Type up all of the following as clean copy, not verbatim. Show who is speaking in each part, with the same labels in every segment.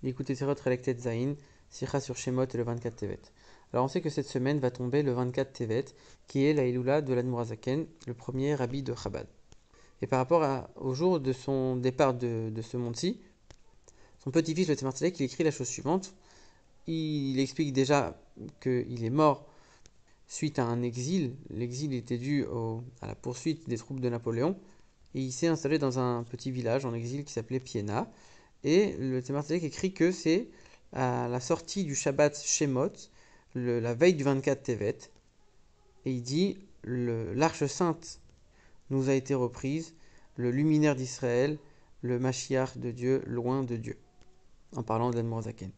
Speaker 1: Écoutez Serot Relektet Zain, Sicha sur Shemot et le 24 Tevet. Alors on sait que cette semaine va tomber le 24 Tevet, qui est la Iloula de l'Admorazaken, le premier rabbi de Chabad. Et par rapport au jour de son départ de ce monde-ci, son petit-fils, le Tzemar Tzedek, il écrit la chose suivante. Il explique déjà qu'il est mort suite à un exil. L'exil était dû à la poursuite des troupes de Napoléon. Et il s'est installé dans un petit village en exil qui s'appelait Piena. Et le Tzemar Tzedek écrit que c'est à la sortie du Shabbat Shemot, la veille du 24 Tevet. Et il dit l'arche sainte nous a été reprise, le luminaire d'Israël, le Mashiach de Dieu, loin de Dieu, en parlant de l'Admorazaken.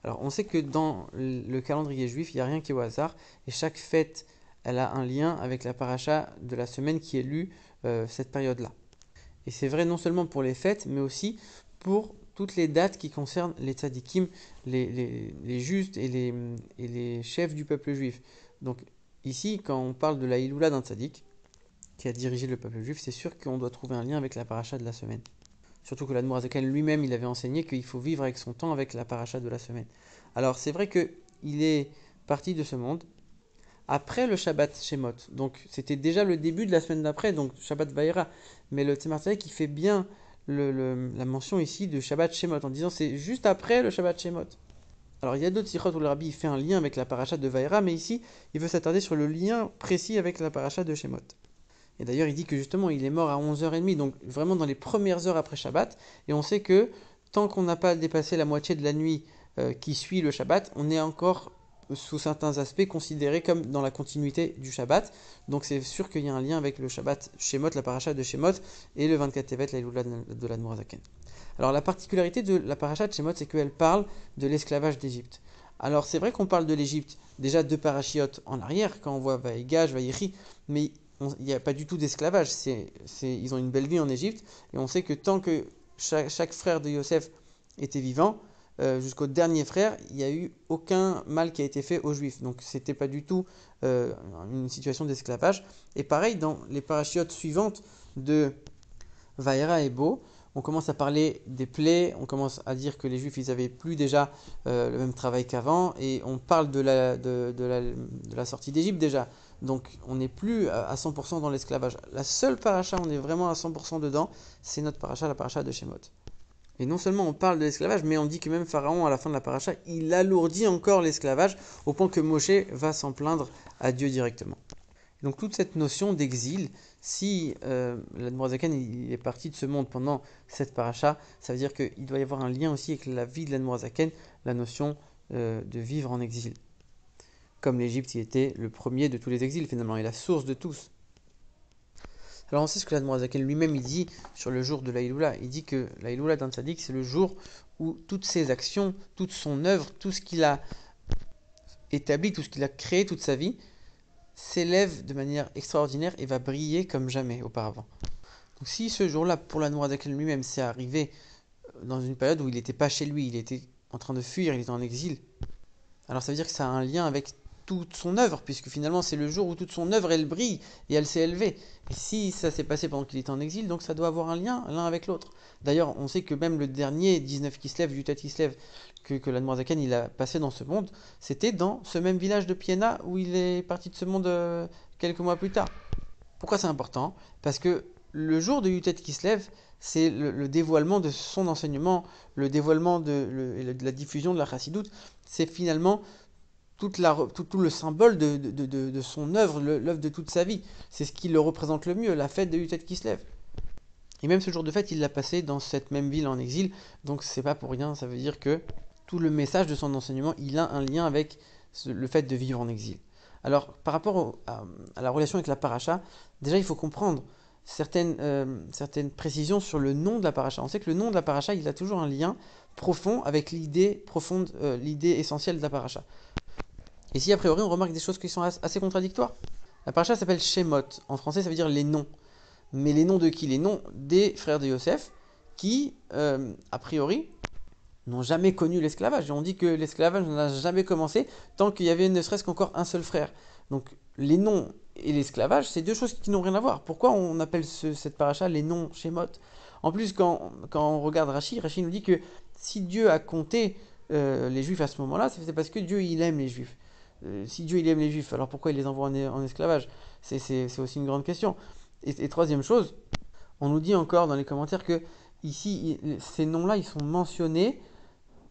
Speaker 1: Alors on sait que dans le calendrier juif, il n'y a rien qui est au hasard, et chaque fête, elle a un lien avec la paracha de la semaine qui est lue cette période-là. Et c'est vrai non seulement pour les fêtes, mais aussi pour toutes les dates qui concernent les tzadikim, les justes et les chefs du peuple juif. Donc ici, quand on parle de la Iloula d'un tzadik, qui a dirigé le peuple juif, c'est sûr qu'on doit trouver un lien avec la paracha de la semaine. Surtout que l'Admorazaken lui-même, il avait enseigné qu'il faut vivre avec son temps avec la paracha de la semaine. Alors c'est vrai qu'il est parti de ce monde après le Shabbat Shemot. Donc c'était déjà le début de la semaine d'après, donc Shabbat Vaïra. Mais le Tzemar Tzedek qui fait bien la mention ici de Shabbat Shemot en disant c'est juste après le Shabbat Shemot. Alors il y a d'autres sikhot où le rabbi fait un lien avec la paracha de Vaïra, mais ici il veut s'attarder sur le lien précis avec la paracha de Shemot. Et d'ailleurs, il dit que justement, il est mort à 11h30, donc vraiment dans les premières heures après Shabbat. Et on sait que tant qu'on n'a pas dépassé la moitié de la nuit qui suit le Shabbat, on est encore, sous certains aspects, considéré comme dans la continuité du Shabbat. Donc c'est sûr qu'il y a un lien avec le Shabbat Shemot, la paracha de Shemot, et le 24 Tevet, la Iloula de l'Admorazaken. Alors la particularité de la paracha de Shemot, c'est qu'elle parle de l'esclavage d'Égypte. Alors c'est vrai qu'on parle de l'Égypte déjà deux parachiotes en arrière, quand on voit Vaïgaj, Vaïri, mais il n'y a pas du tout d'esclavage. Ils ont une belle vie en Égypte. Et on sait que tant que chaque frère de Yosef était vivant, jusqu'au dernier frère, il n'y a eu aucun mal qui a été fait aux Juifs. Donc c'était pas du tout une situation d'esclavage. Et pareil, dans les parachiotes suivantes de Vaïra et Bo, on commence à parler des plaies, on commence à dire que les Juifs, ils avaient plus déjà le même travail qu'avant, et on parle de la sortie d'Égypte déjà. Donc on n'est plus à 100% dans l'esclavage. La seule paracha où on est vraiment à 100% dedans, c'est notre paracha, la paracha de Shemot. Et non seulement on parle de l'esclavage, mais on dit que même Pharaon, à la fin de la paracha, il alourdit encore l'esclavage, au point que Moshe va s'en plaindre à Dieu directement. Donc toute cette notion d'exil, si l'Admorazaken il est parti de ce monde pendant cette paracha, ça veut dire qu'il doit y avoir un lien aussi avec la vie de l'Admorazaken, la notion de vivre en exil. Comme l'Égypte y était le premier de tous les exils finalement, et la source de tous. Alors on sait ce que l'Admorazaken lui-même il dit sur le jour de la Iloula. Il dit que la Iloula d'un tzaddik, c'est le jour où toutes ses actions, toute son œuvre, tout ce qu'il a établi, tout ce qu'il a créé toute sa vie, s'élève de manière extraordinaire et va briller comme jamais auparavant. Donc si ce jour-là, pour la Noirzaken lui-même, c'est arrivé dans une période où il n'était pas chez lui, il était en train de fuir, il était en exil, alors ça veut dire que ça a un lien avec toute son œuvre, puisque finalement c'est le jour où toute son œuvre elle brille et elle s'est élevée. Et si ça s'est passé pendant qu'il était en exil, donc ça doit avoir un lien l'un avec l'autre. D'ailleurs, on sait que même le dernier 19 Kislev, Yutat Kislev, que l'Admorazaken il a passé dans ce monde, c'était dans ce même village de Piena où il est parti de ce monde quelques mois plus tard. Pourquoi c'est important? Parce que le jour de Yutet Kislev, c'est le dévoilement de son enseignement, le dévoilement de la diffusion de la chassidoute. C'est finalement tout le symbole de son œuvre, l'œuvre de toute sa vie. C'est ce qui le représente le mieux, la fête de Yutet Kislev. Et même ce jour de fête, il l'a passé dans cette même ville en exil, donc c'est pas pour rien, ça veut dire que tout le message de son enseignement, il a un lien avec le fait de vivre en exil. Alors, par rapport à la relation avec la paracha, déjà il faut comprendre certaines précisions sur le nom de la paracha. On sait que le nom de la paracha, il a toujours un lien profond avec l'idée profonde, l'idée essentielle de la paracha. Ici, a priori, on remarque des choses qui sont assez contradictoires. La paracha s'appelle Shemot. En français, ça veut dire les noms. Mais les noms de qui? Les noms des frères de Yosef qui, a priori, n'ont jamais connu l'esclavage. Et on dit que l'esclavage n'a jamais commencé tant qu'il y avait ne serait-ce qu'encore un seul frère. Donc les noms et l'esclavage, c'est deux choses qui n'ont rien à voir. Pourquoi on appelle cette paracha les noms Shemot? En plus, quand on regarde Rashi nous dit que si Dieu a compté les Juifs à ce moment-là, c'est parce que Dieu, il aime les Juifs. Si Dieu, il aime les Juifs, alors pourquoi il les envoie en esclavage? C'est aussi une grande question. Et troisième chose, on nous dit encore dans les commentaires que ici, ces noms-là, ils sont mentionnés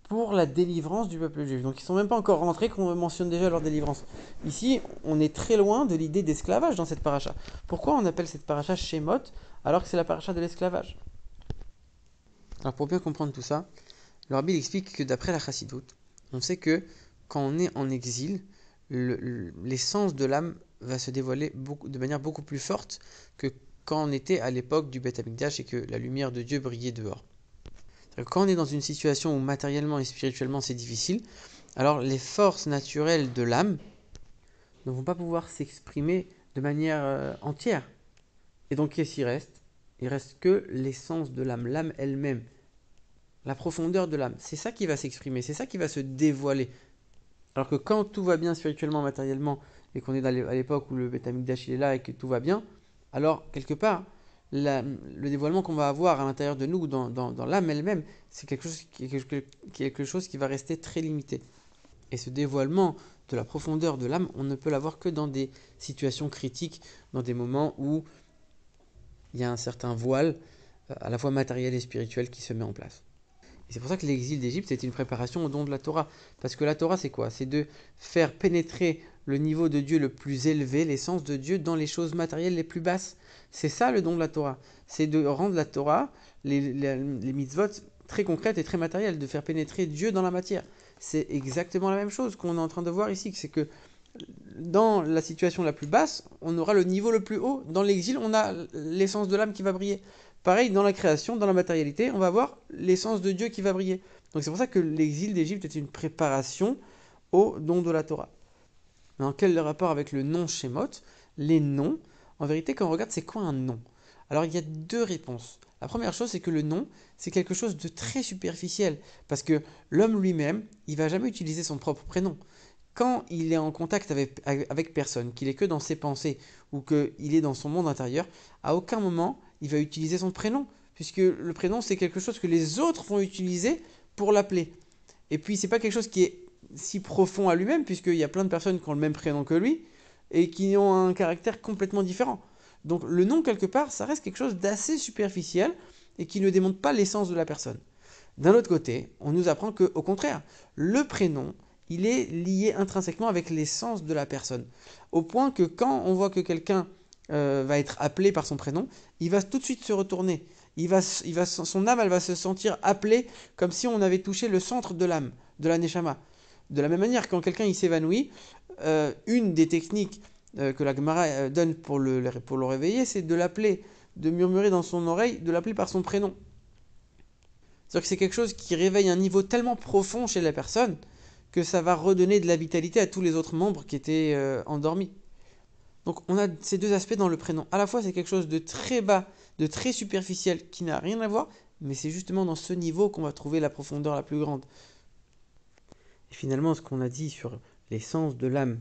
Speaker 1: pour la délivrance du peuple juif. Donc ils ne sont même pas encore rentrés qu'on mentionne déjà leur délivrance. Ici, on est très loin de l'idée d'esclavage dans cette paracha. Pourquoi on appelle cette paracha Shemot alors que c'est la paracha de l'esclavage? Alors pour bien comprendre tout ça, le Rabbi explique que d'après la Chassidoute, on sait que quand on est en exil, l'essence de l'âme va se dévoiler de manière beaucoup plus forte que quand on était à l'époque du Beth Amikdash et que la lumière de Dieu brillait dehors. Quand on est dans une situation où matériellement et spirituellement c'est difficile, alors les forces naturelles de l'âme ne vont pas pouvoir s'exprimer de manière entière. Et donc qu'est-ce qu'il reste? Il reste que l'essence de l'âme elle-même, la profondeur de l'âme. C'est ça qui va s'exprimer, c'est ça qui va se dévoiler. Alors que quand tout va bien spirituellement, matériellement, et qu'on est à l'époque où le Beth Amikdash est là et que tout va bien, alors quelque part, le dévoilement qu'on va avoir à l'intérieur de nous, dans l'âme elle-même, c'est quelque chose qui va rester très limité. Et ce dévoilement de la profondeur de l'âme, on ne peut l'avoir que dans des situations critiques, dans des moments où il y a un certain voile, à la fois matériel et spirituel, qui se met en place. Et c'est pour ça que l'exil d'Égypte était une préparation au don de la Torah. Parce que la Torah, c'est quoi? C'est de faire pénétrer le niveau de Dieu le plus élevé, l'essence de Dieu, dans les choses matérielles les plus basses. C'est ça le don de la Torah. C'est de rendre la Torah, les mitzvot, très concrètes et très matérielles, de faire pénétrer Dieu dans la matière. C'est exactement la même chose qu'on est en train de voir ici. C'est que dans la situation la plus basse, on aura le niveau le plus haut. Dans l'exil, on a l'essence de l'âme qui va briller. Pareil, dans la création, dans la matérialité, on va voir l'essence de Dieu qui va briller. Donc c'est pour ça que l'exil d'Égypte est une préparation au don de la Torah. Mais quel est le rapport avec le nom Shemot? Les noms, en vérité, quand on regarde, c'est quoi un nom? Alors il y a deux réponses. La première chose, c'est que le nom, c'est quelque chose de très superficiel. Parce que l'homme lui-même, il va jamais utiliser son propre prénom. Quand il est en contact avec personne, qu'il est que dans ses pensées ou qu'il est dans son monde intérieur, à aucun moment il va utiliser son prénom, puisque le prénom c'est quelque chose que les autres vont utiliser pour l'appeler. Et puis c'est pas quelque chose qui est si profond à lui-même, puisqu'il y a plein de personnes qui ont le même prénom que lui et qui ont un caractère complètement différent. Donc le nom quelque part, ça reste quelque chose d'assez superficiel et qui ne démontre pas l'essence de la personne. D'un autre côté, on nous apprend qu'au contraire, le prénom, il est lié intrinsèquement avec l'essence de la personne. Au point que quand on voit que quelqu'un va être appelé par son prénom, il va tout de suite se retourner. Son âme, elle va se sentir appelée comme si on avait touché le centre de l'âme, de la neshama. De la même manière, quand quelqu'un il s'évanouit, une des techniques que la Gemara donne pour le réveiller, c'est de l'appeler, de murmurer dans son oreille, de l'appeler par son prénom. C'est-à-dire que c'est quelque chose qui réveille un niveau tellement profond chez la personne que ça va redonner de la vitalité à tous les autres membres qui étaient endormis. Donc on a ces deux aspects dans le prénom. À la fois c'est quelque chose de très bas, de très superficiel, qui n'a rien à voir, mais c'est justement dans ce niveau qu'on va trouver la profondeur la plus grande. Et finalement, ce qu'on a dit sur l'essence de l'âme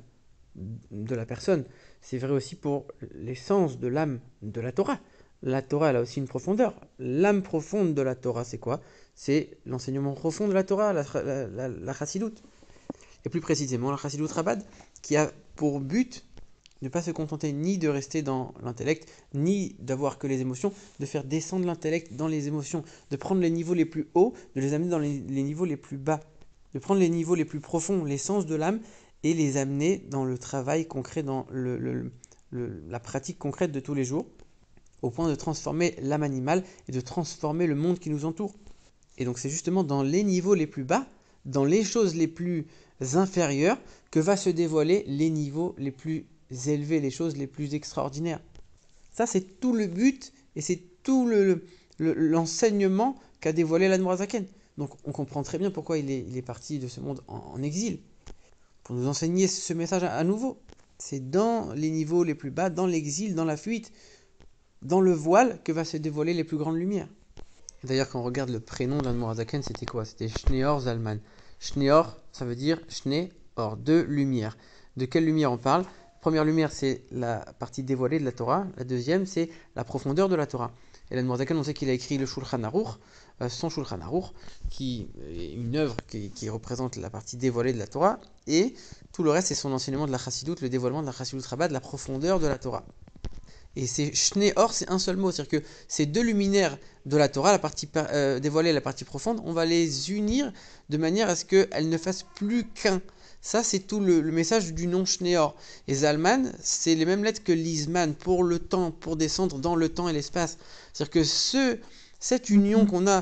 Speaker 1: de la personne, c'est vrai aussi pour l'essence de l'âme de la Torah. La Torah, elle a aussi une profondeur. L'âme profonde de la Torah, c'est quoi? C'est l'enseignement profond de la Torah, la Chassidoute. Et plus précisément, la Chassidoute Rabbad, qui a pour but de ne pas se contenter ni de rester dans l'intellect, ni d'avoir que les émotions, de faire descendre l'intellect dans les émotions, de prendre les niveaux les plus hauts, de les amener dans les niveaux les plus bas, de prendre les niveaux les plus profonds, l'essence de l'âme, et les amener dans le travail concret, dans la pratique concrète de tous les jours, au point de transformer l'âme animale et de transformer le monde qui nous entoure. Et donc c'est justement dans les niveaux les plus bas, dans les choses les plus inférieures, que va se dévoiler les niveaux les plus élevés, les choses les plus extraordinaires. Ça c'est tout le but et c'est tout l'enseignement qu'a dévoilé l'Admorazaken. Donc on comprend très bien pourquoi il est parti de ce monde en exil, pour nous enseigner ce message à nouveau. C'est dans les niveaux les plus bas, dans l'exil, dans la fuite, dans le voile que va se dévoiler les plus grandes lumières. D'ailleurs, quand on regarde le prénom d'Admorazaken, c'était quoi? C'était Shneor Zalman. Shneor, ça veut dire Shneor, de lumière. De quelle lumière on parle? La première lumière, c'est la partie dévoilée de la Torah. La deuxième, c'est la profondeur de la Torah. Et l'Admorazaken, on sait qu'il a écrit le Shulchan Aruch, son Shulchan Aruch, qui est une œuvre qui représente la partie dévoilée de la Torah, et tout le reste c'est son enseignement de la Chassidoute, le dévoilement de la Chassidoute Rabbah, de la profondeur de la Torah. Et c'est Shnei Or, c'est un seul mot, c'est-à-dire que ces deux luminaires de la Torah, la partie dévoilée et la partie profonde, on va les unir de manière à ce qu'elles ne fassent plus qu'un. Ça, c'est tout le message du nom Shnei Or. Et Zalman, c'est les mêmes lettres que l'Izman, pour le temps, pour descendre dans le temps et l'espace. C'est-à-dire que cette union qu'on a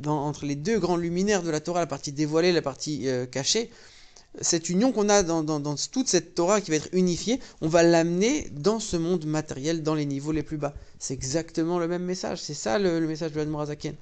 Speaker 1: entre les deux grands luminaires de la Torah, la partie dévoilée et la partie cachée, cette union qu'on a dans toute cette Torah qui va être unifiée, on va l'amener dans ce monde matériel, dans les niveaux les plus bas. C'est exactement le même message, c'est ça le message de l'Admor HaZaken.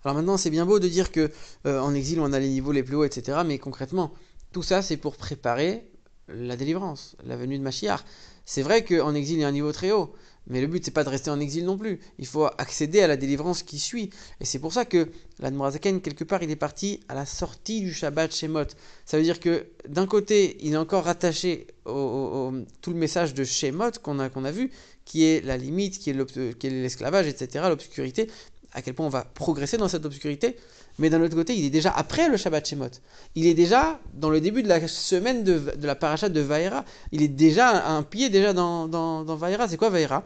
Speaker 1: Alors maintenant, c'est bien beau de dire que en exil, on a les niveaux les plus hauts, etc. Mais concrètement, tout ça, c'est pour préparer la délivrance, la venue de Mashiach. C'est vrai qu'en exil, il y a un niveau très haut, mais le but, c'est pas de rester en exil non plus. Il faut accéder à la délivrance qui suit. Et c'est pour ça que l'Admor HaZaken, quelque part, il est parti à la sortie du Shabbat Shemot. Ça veut dire que, d'un côté, il est encore rattaché tout le message de Shemot qu'on a vu, qui est la limite, qui est l'esclavage, etc., l'obscurité, à quel point on va progresser dans cette obscurité. Mais d'un autre côté, il est déjà après le Shabbat Shemot. Il est déjà dans le début de la semaine de la paracha de Vaïra. Il est déjà un pied déjà dans Vaïra. C'est quoi Vaïra?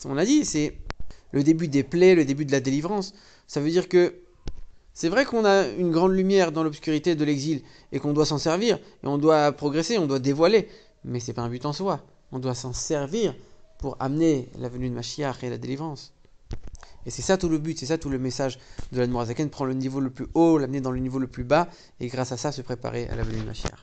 Speaker 1: On a dit, c'est le début des plaies, le début de la délivrance. Ça veut dire que c'est vrai qu'on a une grande lumière dans l'obscurité de l'exil et qu'on doit s'en servir et on doit progresser, on doit dévoiler. Mais c'est pas un but en soi. On doit s'en servir pour amener la venue de Mashiach et la délivrance. Et c'est ça tout le but, c'est ça tout le message de l'Admor HaZaken, prendre le niveau le plus haut, l'amener dans le niveau le plus bas, et grâce à ça se préparer à la venue de Mashiach.